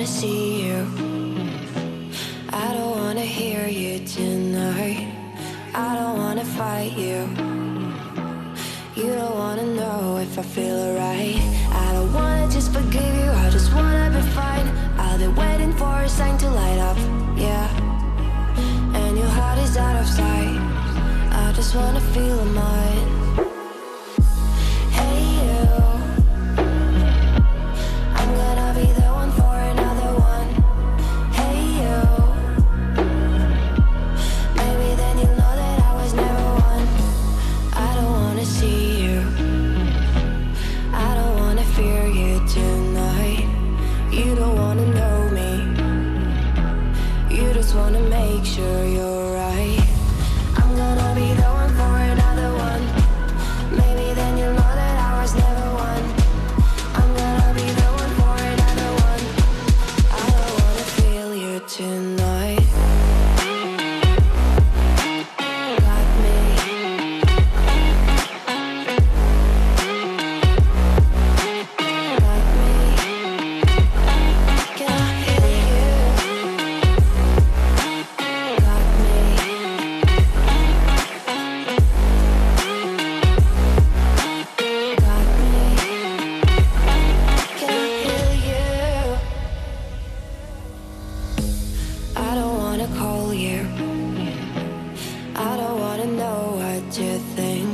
wanna see you. I don't wanna hear you tonight. I don't wanna fight you. You don't wanna know if I feel alright. I don't wanna just forgive you, I just wanna be fine. I'll be waiting for a sign to light up, yeah. And your heart is out of sight. I just wanna feel mine. Hey you, I'm gonna be the one for another one. Hey you, maybe then you'll know that I was never one. I don't wanna see you, I don't wanna fear you tonight. You don't wanna know me, you just wanna make sure you're right. I'm gonna be the one for another one. Maybe then you'll know that I was never one. I'm gonna be the one for another one. I don't wanna feel you tonight. Got me. Got me. Can I hear you? Got me. Got me. Can I hear you? I don't wanna call you. I don't wanna know what you think.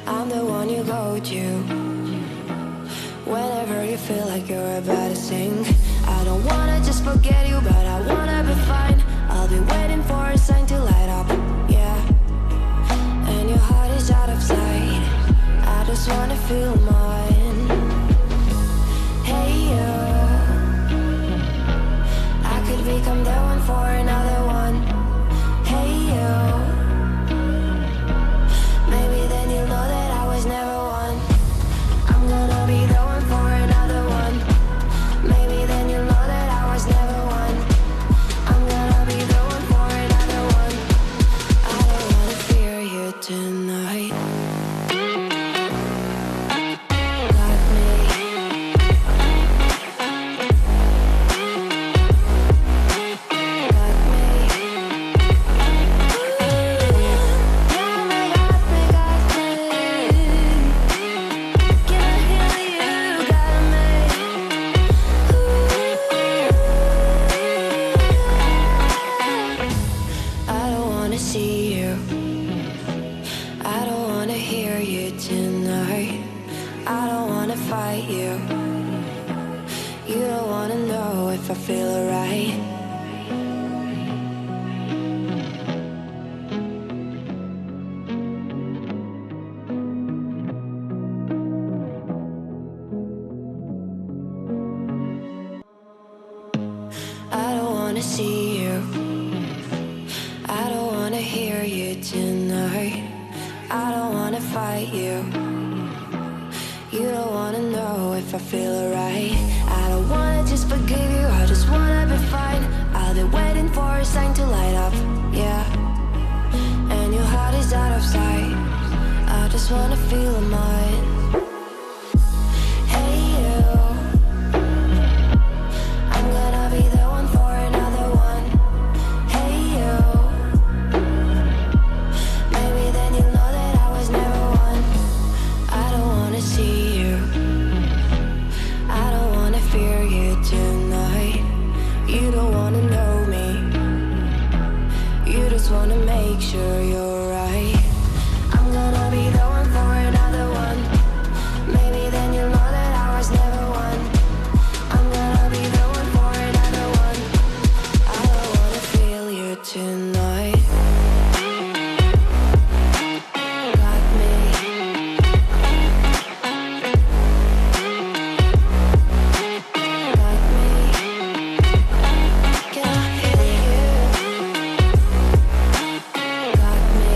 I'm the one you go to whenever you feel like you're about to sink. I don't wanna just forget you, but I wanna be fine. I'll be waiting for a sign to light up, yeah. And your heart is out of sight. I just wanna feel mine. Hey you, I could become the one for another one. Hey you, maybe then you'll know that I was never one. I'm gonna be the one for another one. Maybe then you'll know that I was never one. I'm gonna be the one for another one. I don't wanna fear you tonight. Got me. Got me. Got me, got me, got me. Can I hear you? Got me. I don't wanna see you. I don't wanna hear you tonight. I don't wanna fight you. You don't wanna know if I feel alright. I don't wanna see you. I don't wanna hear you tonight. I don't wanna fight you. You don't wanna know if I feel alright. I don't wanna just forgive you, I just wanna be fine. I'll be waiting for a sign to light up, yeah. And your heart is out of sight. I just wanna feel mine. Hey you, I'm gonna be the one for another one. Hey you, maybe then you'll know that I was never one. I don't wanna see you, I don't wanna fear you tonight. You don't wanna know me, you just wanna make sure you're right. I'm gonna be the one for another one. Maybe then you'll know that I was never one. I'm gonna be the one for another one. I don't wanna feel you tonight. Got me. Got me. Can I hear you? Got me.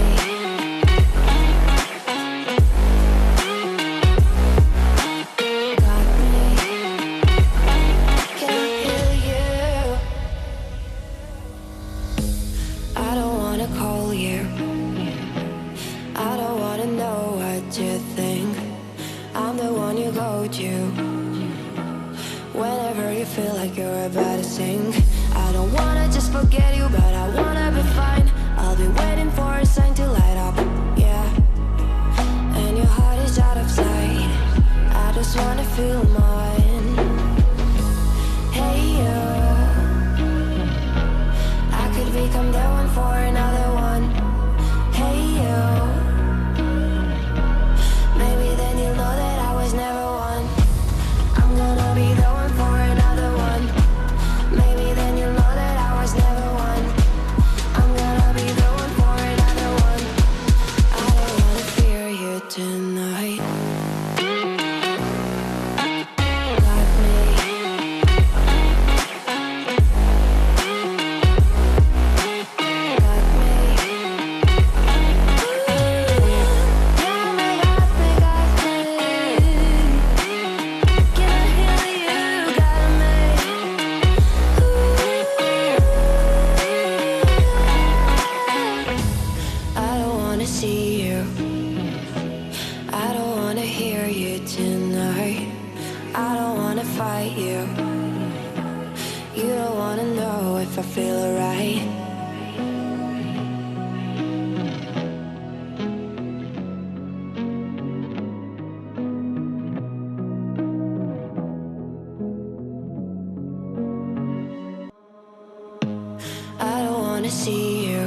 feel like you're about to sink. I don't wanna just forget you, but I wanna be fine. I'll be waiting for a sign to light up, yeah. And your heart is out of sight. I just wanna feel mine. Hey you, I could become the one for another one. Hey you, maybe then you'll know that I was never one. I'm gonna be the one for another one. Maybe then you'll know that I was never one. I'm gonna be the one for another one. I don't wanna fear you tonight. Got me. Got me. Got me, got me, got me. Can I hear you? Got me. I don't wanna see you. I don't wanna hear you tonight. I don't wanna fight you. You don't wanna know if I feel alright. I don't wanna see you.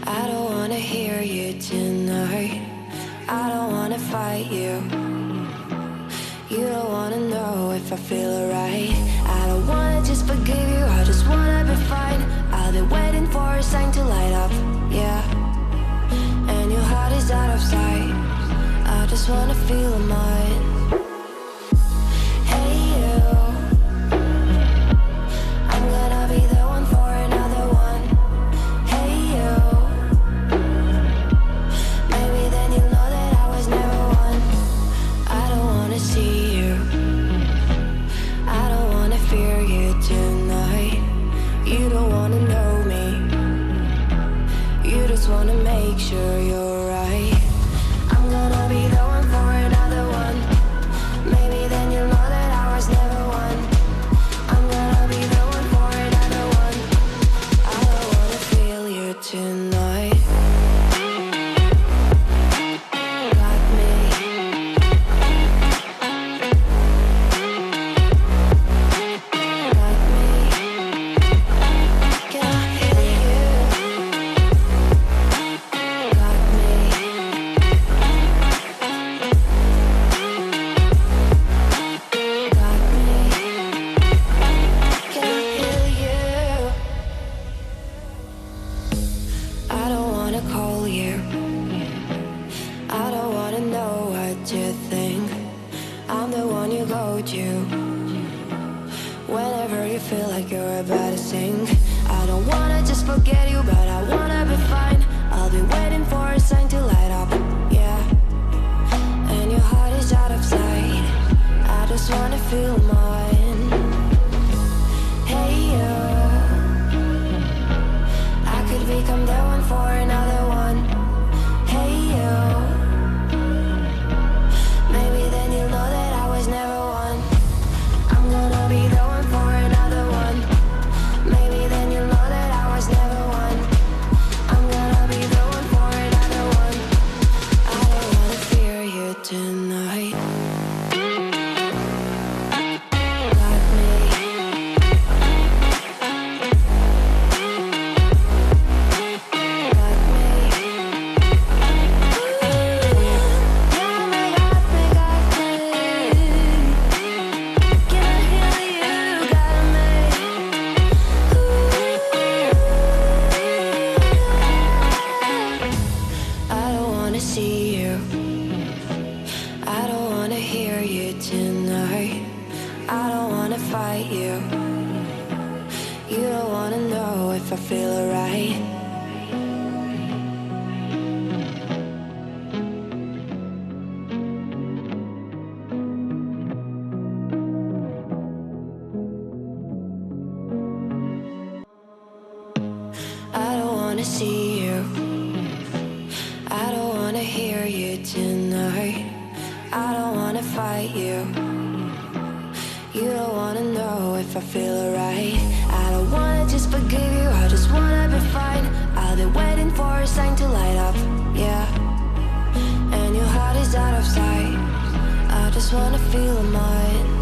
I don't wanna hear you tonight. I don't wanna fight you. You don't wanna know if I feel alright. I don't wanna just forgive you, I just wanna be fine. I'll be waiting for a sign to light up, yeah. And your heart is out of sight. I just wanna feel mine. Hey you, I'm gonna be the one for another one. Hey you, maybe then you'll know that I was never one. I don't wanna see you. I don't wanna fear you tonight. You don't wanna know me. You just wanna make sure you're right. I'm gonna be the one for another one. Maybe then you'll know that I was never one. I'm gonna be the one for another one. I don't wanna feel you tonight. Got me. Got me. Can I hear you? Got me. Got me. Can I hear you? I don't wanna call you. I don't wanna know what you think. I'm the one you go to whenever you feel like you're about to sink. I don't wanna just forget you, but I wanna be fine. I'll be waiting for a sign to light up, yeah. And your heart is out of sight. I just wanna feel mine. Hey you, I could become the one for another one. Hey you, maybe then you'll know that I was never one. I'm gonna be the one for another one. Maybe then you'll know that I was never one. I'm gonna be the one for another one. I don't wanna fear you tonight. Got me. Got me. Got me, got me, got me. Can I hear you? Got me. I don't wanna see you. I don't wanna hear you tonight. I don't wanna fight you. You don't wanna know if I feel alright. I don't wanna see you. I don't wanna hear you tonight. I don't wanna fight you. You don't wanna if I feel alright. I don't wanna just forgive you, I just wanna be fine. I'll be waiting for a sign to light up, yeah. And your heart is out of sight. I just wanna feel mine.